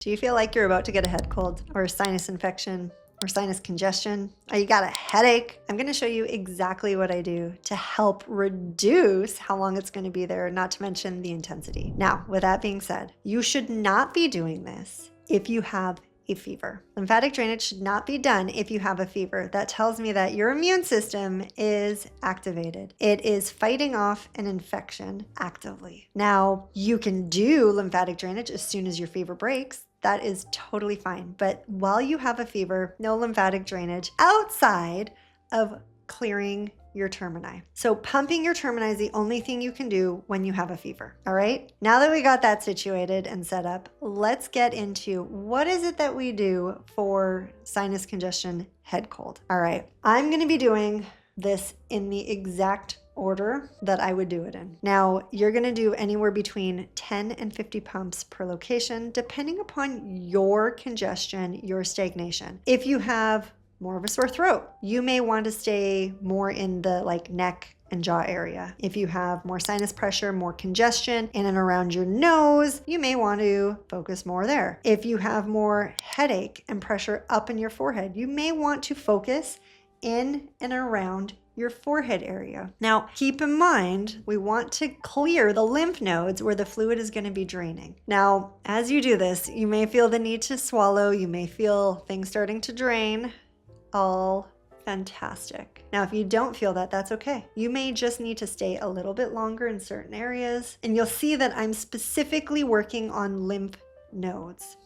Do you feel like you're about to get a head cold or a sinus infection or sinus congestion? Or you got a headache? I'm going to show you exactly what I do to help reduce how long it's going to be there, not to mention the intensity. Now, with that being said, you should not be doing this if you have a fever. Lymphatic drainage should not be done if you have a fever. That tells me that your immune system is activated. It is fighting off an infection actively. Now, you can do lymphatic drainage as soon as your fever breaks. That is totally fine. But while you have a fever, no lymphatic drainage outside of clearing your termini. So pumping your termini is the only thing you can do when you have a fever. All right. Now that we got that situated and set up, let's get into what is it that we do for sinus congestion, head cold. All right. I'm going to be doing this in the exact order that I would do it in. Now, you're going to do anywhere between 10 and 50 pumps per location, depending upon your congestion, your stagnation. If you have more of a sore throat, you may want to stay more in the neck and jaw area. If you have more sinus pressure, more congestion in and around your nose, you may want to focus more there. If you have more headache and pressure up in your forehead, you may want to focus in and around your forehead area. Now, keep in mind, we want to clear the lymph nodes where the fluid is going to be draining. Now, as you do this, you may feel the need to swallow. You may feel things starting to drain. All fantastic. Now, if you don't feel that, that's okay. You may just need to stay a little bit longer in certain areas. And you'll see that I'm specifically working on lymph nodes.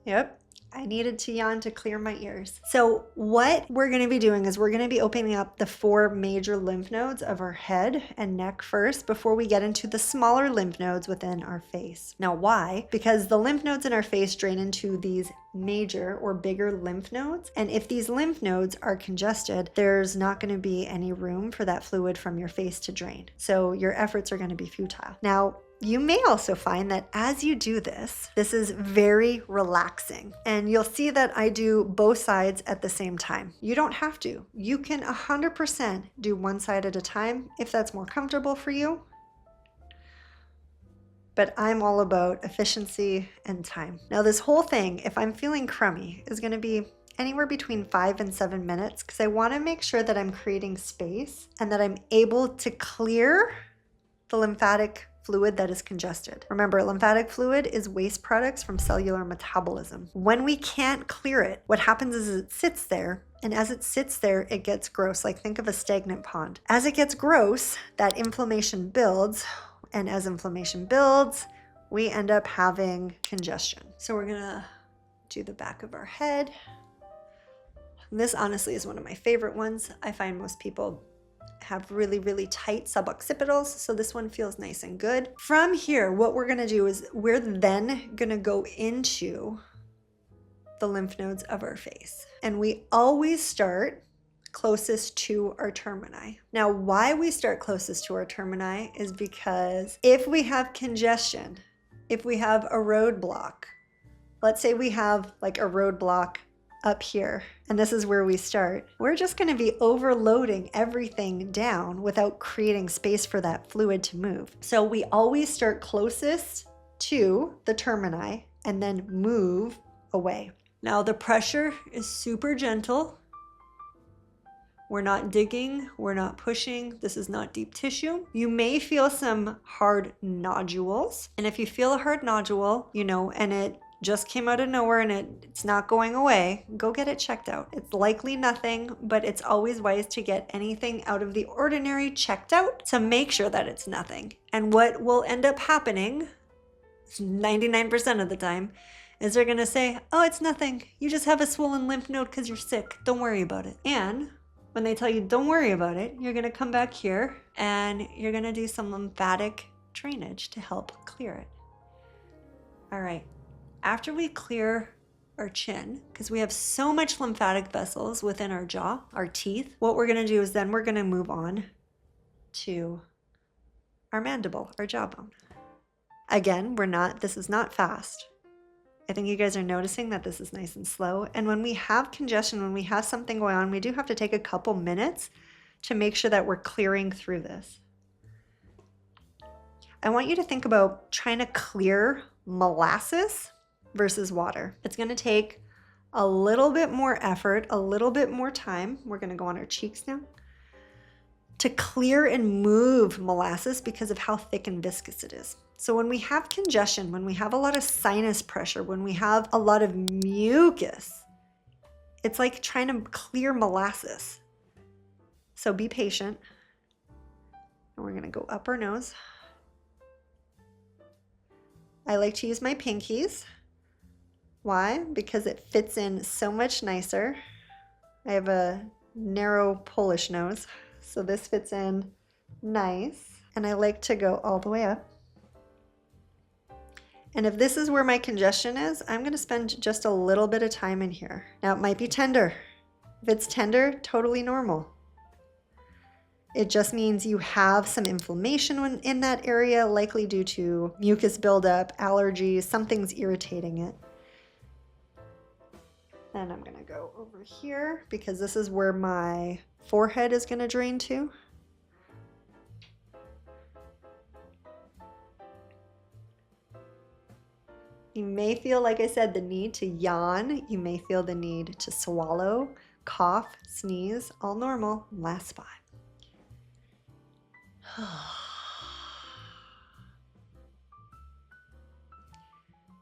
Yep. I needed to yawn to clear my ears. So what we're going to be doing is we're going to be opening up the 4 major lymph nodes of our head and neck first before we get into the smaller lymph nodes within our face. Now, why? Because the lymph nodes in our face drain into these major or bigger lymph nodes. And if these lymph nodes are congested, there's not going to be any room for that fluid from your face to drain. So your efforts are going to be futile. Now, you may also find that as you do this, this is very relaxing. And you'll see that I do both sides at the same time. You don't have to. You can 100% do one side at a time if that's more comfortable for you. But I'm all about efficiency and time. Now, this whole thing, if I'm feeling crummy, is going to be anywhere between 5 and 7 minutes because I want to make sure that I'm creating space and that I'm able to clear the lymphatic fluid that is congested. Remember, lymphatic fluid is waste products from cellular metabolism. When we can't clear it, what happens is it sits there, and as it sits there, it gets gross. Like, think of a stagnant pond. As it gets gross, that inflammation builds, and as inflammation builds, we end up having congestion. So we're gonna do the back of our head. This honestly is one of my favorite ones. I find most people have really, really tight suboccipitals, so this one feels nice and good. From here, what we're gonna do is we're then gonna go into the lymph nodes of our face. And we always start closest to our termini. Now, why we start closest to our termini is because if we have congestion, if we have a roadblock, let's say we have like a roadblock up here, and this is where we start, we're just going to be overloading everything down without creating space for that fluid to move. So we always start closest to the termini and then move away. Now, the pressure is super gentle. We're not digging, we're not pushing. This is not deep tissue. You may feel some hard nodules. And if you feel a hard nodule, and it just came out of nowhere and it's not going away, go get it checked out. It's likely nothing, but it's always wise to get anything out of the ordinary checked out to make sure that it's nothing. And what will end up happening 99% of the time is they're gonna say, oh, it's nothing. You just have a swollen lymph node because you're sick. Don't worry about it. And when they tell you don't worry about it, you're gonna come back here and you're gonna do some lymphatic drainage to help clear it. All right. After we clear our chin, because we have so much lymphatic vessels within our jaw, our teeth, what we're gonna do is then we're gonna move on to our mandible, our jawbone. Again, this is not fast. I think you guys are noticing that this is nice and slow. And when we have congestion, when we have something going on, we do have to take a couple minutes to make sure that we're clearing through this. I want you to think about trying to clear molasses versus water. It's gonna take a little bit more effort, a little bit more time. We're gonna go on our cheeks now. To clear and move molasses because of how thick and viscous it is. So when we have congestion, when we have a lot of sinus pressure, when we have a lot of mucus, it's like trying to clear molasses. So be patient. And we're gonna go up our nose. I like to use my pinkies. Why? Because it fits in so much nicer. I have a narrow Polish nose, so this fits in nice. And I like to go all the way up. And if this is where my congestion is, I'm gonna spend just a little bit of time in here. Now it might be tender. If it's tender, totally normal. It just means you have some inflammation in that area, likely due to mucus buildup, allergies, something's irritating it. And I'm gonna go over here because this is where my forehead is gonna drain to. You may feel, like I said, the need to yawn. You may feel the need to swallow, cough, sneeze, all normal. Last spot.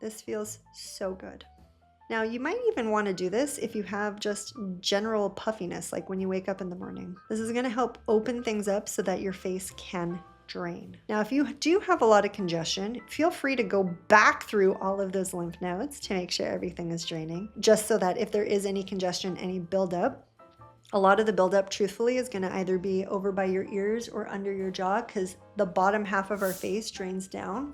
This feels so good. Now you might even want to do this if you have just general puffiness, like when you wake up in the morning. This is going to help open things up so that your face can drain. Now, if you do have a lot of congestion, feel free to go back through all of those lymph nodes to make sure everything is draining, just so that if there is any congestion, any buildup, a lot of the buildup, truthfully, is going to either be over by your ears or under your jaw, because the bottom half of our face drains down,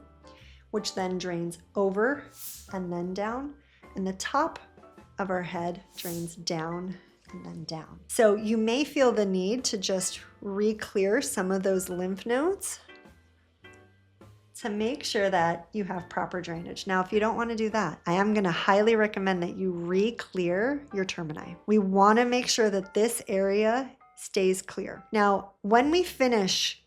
which then drains over and then down, and the top of our head drains down and then down. So you may feel the need to just re-clear some of those lymph nodes to make sure that you have proper drainage. Now, if you don't want to do that, I am going to highly recommend that you re-clear your termini. We want to make sure that this area stays clear. Now, when we finish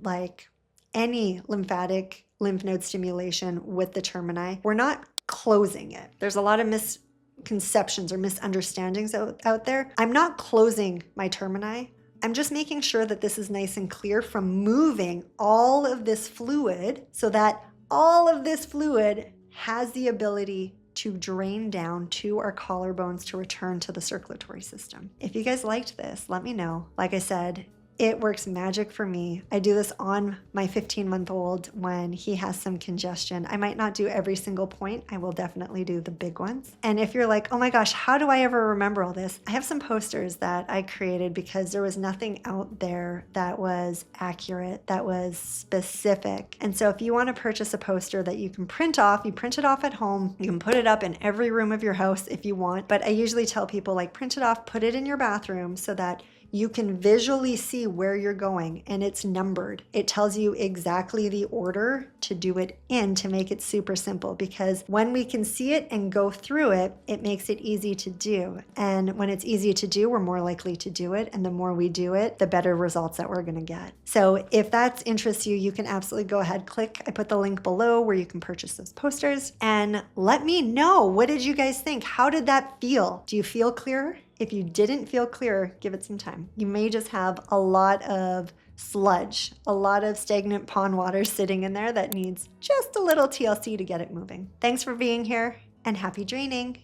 like any lymphatic lymph node stimulation with the termini, we're not closing it. There's a lot of misconceptions or misunderstandings out there. I'm not closing my termini. I'm just making sure that this is nice and clear from moving all of this fluid so that all of this fluid has the ability to drain down to our collarbones to return to the circulatory system. If you guys liked this, let me know. Like I said, it works magic for me. I do this on my 15-month-old when he has some congestion. I might not do every single point. I will definitely do the big ones. And if you're like, oh my gosh, how do I ever remember all this? I have some posters that I created because there was nothing out there that was accurate, that was specific. And so if you want to purchase a poster that you can print off, you print it off at home, you can put it up in every room of your house if you want. But I usually tell people, like, print it off, put it in your bathroom so that you can visually see where you're going, and it's numbered. It tells you exactly the order to do it in to make it super simple, because when we can see it and go through it, it makes it easy to do. And when it's easy to do, we're more likely to do it. And the more we do it, the better results that we're going to get. So if that interests you, you can absolutely go ahead, click. I put the link below where you can purchase those posters, and let me know. What did you guys think? How did that feel? Do you feel clearer? If you didn't feel clearer, give it some time. You may just have a lot of sludge, a lot of stagnant pond water sitting in there that needs just a little TLC to get it moving. Thanks for being here, and happy draining.